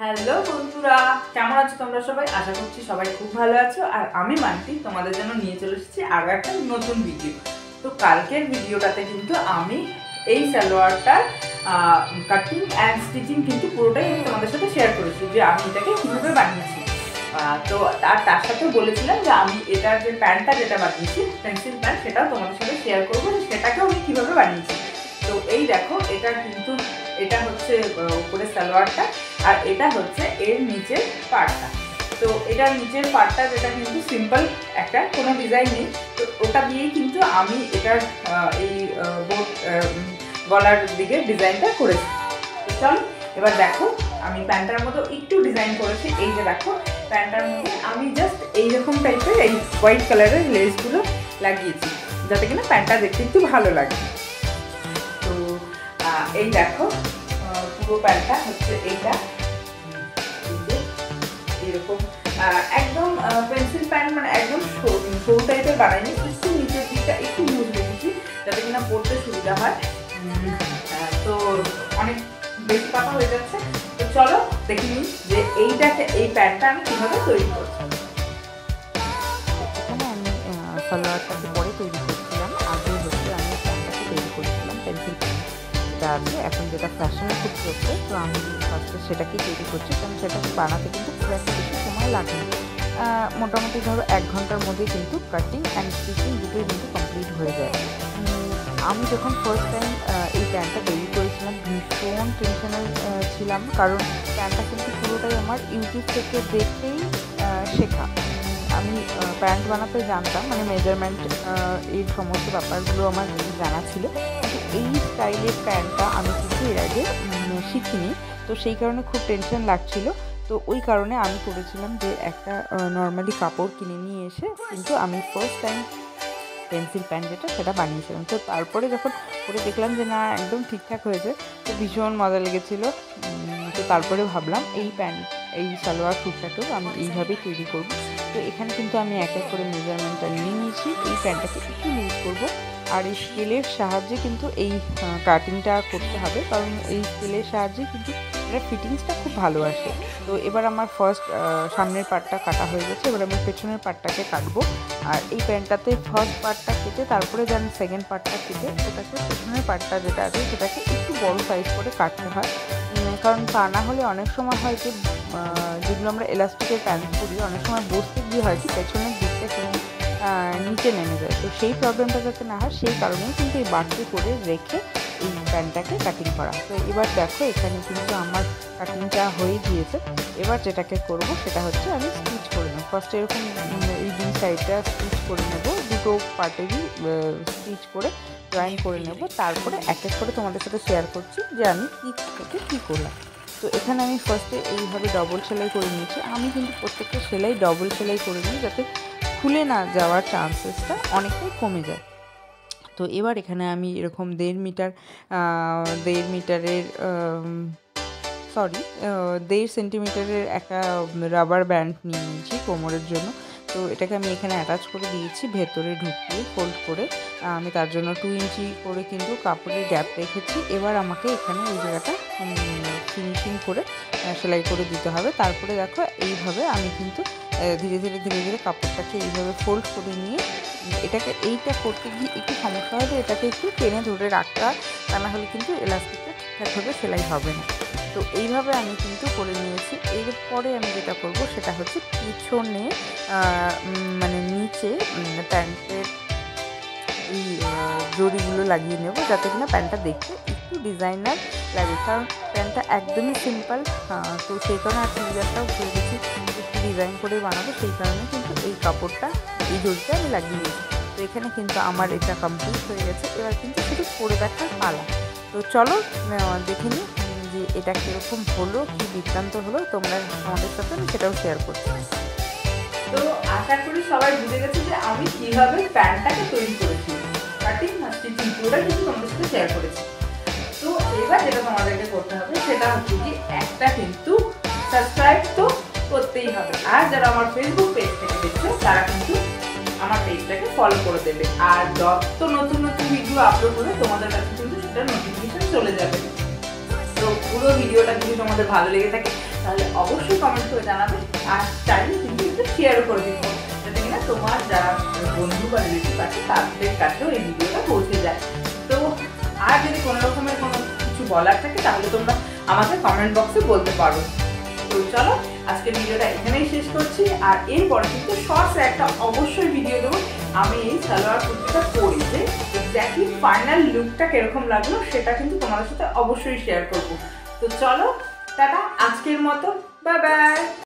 Hello বন্ধুরা, কেমন আছো তোমরা সবাই? আশা করছি সবাই খুব ভালো আছো। আর আমি মানতি তোমাদের জন্য নিয়ে চলে এসেছি আরও একটা নতুন ভিডিও। তো কালকের ভিডিওটাতে কিন্তু আমি এই সালোয়ারটার কাটিং অ্যান্ড স্টিচিং কিন্তু পুরোটাই আমি তোমাদের সাথে শেয়ার করেছি যে আমি এটাকে কীভাবে বানিয়েছি। তো তার সাথে বলেছিলাম যে আমি এটার যে প্যান্টটা যেটা বানিয়েছি পেন্সিল প্যান্ট, সেটাও তোমাদের সাথে শেয়ার করবো যে সেটাকেও আমি কীভাবে বানিয়েছি। তো এই দেখো, এটা কিন্তু এটা হচ্ছে উপরে সালোয়ারটা আর এটা হচ্ছে এর নিচের পার্টটা। তো এটার নিচের পার্টটা যেটা কিন্তু সিম্পল একটা কোনো ডিজাইন নেই, তো ওটা দিয়েই কিন্তু আমি এটার এই গলার দিকে ডিজাইনটা করেছি। তো চলো এবার দেখো, আমি প্যান্টটার মতো একটু ডিজাইন করেছি। এই যে দেখো, প্যান্টটার মধ্যে আমি জাস্ট এইরকম টাইপের এই হোয়াইট কালারের লেসগুলো লাগিয়েছি যাতে কিনা প্যান্টটা দেখতে একটু ভালো লাগে। তো এই দেখো, পুরো প্যান্টটা হচ্ছে এইটা এরকম একদম পেন্সিল প্যান্ট, মানে একদম সরু টাইপের বানাইনি, একটু নিচের দিকটা একটু লুজ রেখেছি যাতে কিনা পরতে সুবিধা হয়। তো অনেক বেশি পাতা হয়ে যাচ্ছে। তো চলো দেখে নিই যে এই প্যান্টটা আমি কীভাবে তৈরি করছি। এখানে আমি সালোয়ারটাকে পরে তৈরি করছিলাম, আগে হচ্ছে আমি প্যান্টটাকে তৈরি করছিলাম পেন্সিল প্যান্ট যেটা আছে এখন, যেটা ফ্যাশনে খুব চলছে। তো আমি ফার্স্টে সেটাকেই তৈরি করছি, কারণ সেটাকে বানাতে কিন্তু খুব একটা বেশি সময় লাগে না। মোটামুটি ধরো 1 ঘন্টার মধ্যে কিন্তু কাটিং অ্যান্ড স্টিচিং দুটোই কিন্তু কমপ্লিট হয়ে যায়। আমি যখন ফার্স্ট টাইম এই প্যান্টটা তৈরি করেছিলাম ভীষণ টেনশনে ছিলাম, কারণ প্যান্টটা কিন্তু পুরোটাই আমার ইউটিউব থেকে দেখেই শেখা। আমি প্যান্ট বানাতে জানতাম, মানে মেজারমেন্ট এই সমস্ত ব্যাপারগুলো আমার জানা ছিল, কিন্তু এই স্টাইলের প্যান্টটা আমি কিন্তু এর আগে শিখিনি। তো সেই কারণে খুব টেনশন লাগছিল। তো ওই কারণে আমি করেছিলাম যে একটা নর্মালি কাপড় কিনে নিয়ে এসে কিন্তু আমি ফার্স্ট টাইম পেন্সিল প্যান্ট যেটা সেটা বানিয়েছিলাম। তো তারপরে যখন করে দেখলাম যে না, একদম ঠিকঠাক হয়েছে, তো ভীষণ মজা লেগেছিলো। তো তারপরে ভাবলাম এই সালোয়ার স্যুটটাকেও আমি এইভাবেই তৈরি করব। তো এখানে কিন্তু আমি এক এক করে মেজারমেন্টটা নিয়ে নিয়েছি। এই প্যান্টটাকে একটু লুজ করবো আর এই স্কেলের সাহায্যে কিন্তু এই কাটিংটা করতে হবে, কারণ এই স্কেলের সাহায্যে কিন্তু এটা ফিটিংসটা খুব ভালো আসে। তো এবার আমার ফার্স্ট সামনের পার্টটা কাটা হয়ে গেছে, এবার আমি পেছনের পার্টটাকে কাটবো। আর এই প্যান্টটাতে ফার্স্ট পার্টটা কেটে তারপরে যেন সেকেন্ড পার্টটা কেটে ওটাকে পেছনের পার্টটা যেটা আছে সেটাকে একটু বড় সাইজ করে কাটতে হয়, কারণ তা না হলে অনেক সময় হয় যে যেগুলো আমরা এলাস্টিকের প্যান্ট করি অনেক সময় বসতে গিয়ে হয় কি পেছনের দিকটা নিচে নেমে যায়। তো সেই প্রবলেমটা যাতে না হয় সেই কারণেই কিন্তু এই বাড়তি করে রেখে এই প্যান্টটাকে কাটিং করা। তো এবার দেখো, এখানে কিন্তু আমার কাটিংটা হয়ে গিয়েছে। এবার যেটাকে করব সেটা হচ্ছে আমি স্টিচ করে নেব। ফার্স্টে এরকম এই দুই সাইডটা স্টিচ করে নেব, দুটো পার্টেরই স্টিচ করে জয়েন করে নেব। তারপরে এক এক করে তোমাদের সাথে শেয়ার করছি যে আমি কী করলাম। তো এখানে আমি ফার্স্টে এইভাবে ডবল সেলাই করে নিয়েছি। আমি কিন্তু প্রত্যেকটা সেলাই ডবল সেলাই করে নিই যাতে খুলে না যাওয়ার চান্সেসটা অনেকটাই কমে যায়। তো এবার এখানে আমি এরকম 1.5 সেন্টিমিটারের একটা রাবার ব্যান্ড নিয়ে নিয়েছি কোমরের জন্য। তো এটাকে আমি এখানে অ্যাটাচ করে দিয়েছি ভেতরে ঢুকিয়ে ফোল্ড করে। আমি তার জন্য 2 ইঞ্চি করে কিন্তু কাপড়ের গ্যাপ রেখেছি। এবার আমাকে এখানে এই জায়গাটা ফিনিশিং করে সেলাই করে দিতে হবে। তারপরে দেখো, এইভাবে আমি কিন্তু ধীরে ধীরে কাপড়টাকে এইভাবে ফোল্ড করে নিয়ে এইটা করতে গিয়ে একটু সমস্যা হবে, এটাকে একটু টেনে ধরে রাখতে হয়, তা না হলে কিন্তু এলাস্টিকটা ঠিকঠাকভাবে সেলাই হবে না। তো এইভাবে আমি কিন্তু করে নিয়েছি। এরপরে আমি যেটা করব সেটা হচ্ছে পিছনে মানে নিচে প্যান্টের এই জড়িগুলো লাগিয়ে নেব যাতে কিনা প্যান্টটা দেখতে একটু ডিজাইনার লাগে, কারণ প্যান্টটা একদমই সিম্পল। তো সেই কারণে আর চুড়িদারটাও ভুলে গেছি একটু ডিজাইন করে বানাবো, সেই কারণে কিন্তু এই কাপড়টা এই জড়িটা আমি লাগিয়ে নিয়েছি। তো এখানে কিন্তু আমার এটা কমপ্লিট হয়ে গেছে। এবার কিন্তু শুধু পরে দেখার পালা। তো চলো দেখে নিই যে এটা কীরকম হলো, কী বৃত্তান্ত হলো, তোমাদের সাথে আমি সেটাও শেয়ার করছি। তো আশা করি সবাই বুঝে গেছে যে আমি কীভাবে প্যান্টটাকে তৈরি করেছি, কাটিং আর স্টিচিং পুরোটা কিন্তু তোমাদের সাথে শেয়ার করেছি। তো এবার যেটা তোমাদেরকে করতে হবে সেটা হচ্ছে কি, একটা কিন্তু সাবস্ক্রাইব তো করতেই হবে। আর যারা আমার ফেসবুক পেজ থেকে দেখছো তারা কিন্তু আমার পেজটাকে ফলো করে দেবে। আর যত নতুন ভিডিও আপলোড হবে তোমাদের কাছে কিন্তু সেটা নোটিফিকেশন চলে যাবে। তো পুরো ভিডিওটা যদি তোমাদের ভালো লেগে থাকে তাহলে অবশ্যই কমেন্ট করে জানাবে, আর চাইলে কিন্তু একটু শেয়ারও করে দিন, যাতে কিনা তোমার যারা বন্ধু বা রিলেটিভ আছে তাদের কাছেও এই ভিডিওটা পৌঁছে যায়। তো আর যদি কোনো রকমের কোনো কিছু বলার থাকে তাহলে তোমরা আমাকে কমেন্ট বক্সে বলতে পারো। তো চলো আজকের ভিডিওটা এখানেই শেষ করছি, আর এরপরে কিন্তু শর্টসে একটা অবশ্যই ভিডিও দেবো আমি এই সালোয়ার কুর্তিটা পরি, যে এক্স্যাক্টলি ফাইনাল লুকটা কিরকম লাগলো সেটা কিন্তু তোমাদের সাথে অবশ্যই শেয়ার করবো। তো চলো টাটা, আজকের মতো বাই বাই।